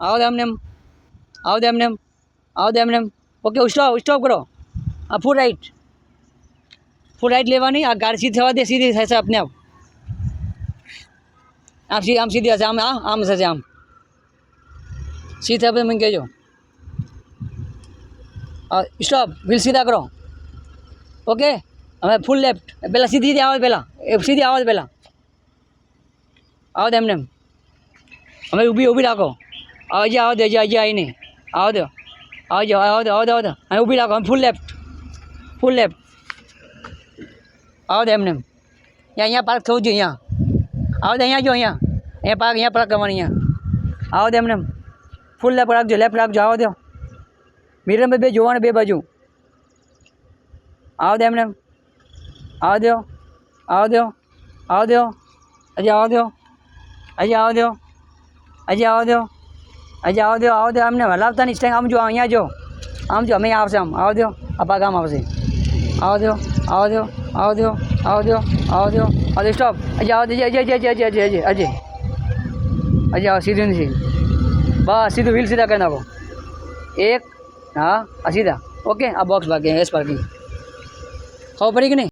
આવો દે એમને એમ, આવો દે એમને એમ, આવો દે એમને એમ. ઓકે સ્ટોપ કરો. હા ફૂલ રાઈટ લેવાની. આ ગાડી સીધી થવા દે, સીધી થશે આપને આપ. આમ સીધી હશે, આમ થશે, આમ સીધી થશે મને કહેજો. સ્ટોપ, વ્હીલ સીધા કરો. ઓકે હવે ફૂલ લેફ્ટ. પહેલાં સીધી આવો, પહેલાં સીધી આવો પહેલાં આવો દે એમને એમ. હવે ઊભી રાખો. આવો દે હજી આવીને આવો દો, આવો દો હવે ઊભી રાખો. ફૂલ લેફ્ટ આવો દે એમને એમ. અહીંયા પાર્ક થવું જોઈએ. અહીંયા આવો દે, અહીંયા પાર્ક કરવાની. અહીંયા આવો દે એમને એમ. ફૂલ લેફ્ટ રાખજો. આવો દો. મિરરમાં બે જોવાનું, બે બાજુ. આવો દે એમને એમ. આવો દો હજી આવો દો એમને હલાવતા નહીં. સ્ટેન્ડ આમ જો, અહીંયા જો, આમ જો, અમે આવશે. આમ આવો દો. આ પાક આમ આવશે. આવો દો. સ્ટોપ. હજી આવો દે. હજી આવો. સીધું નથી. બસ સીધું વ્હીલ સીધા કરી નાખો. એક, હા આ સીધા. ઓકે આ બોક્સ બાકી, એસ પાર્કિંગ. ખબર પડી કે નહીં?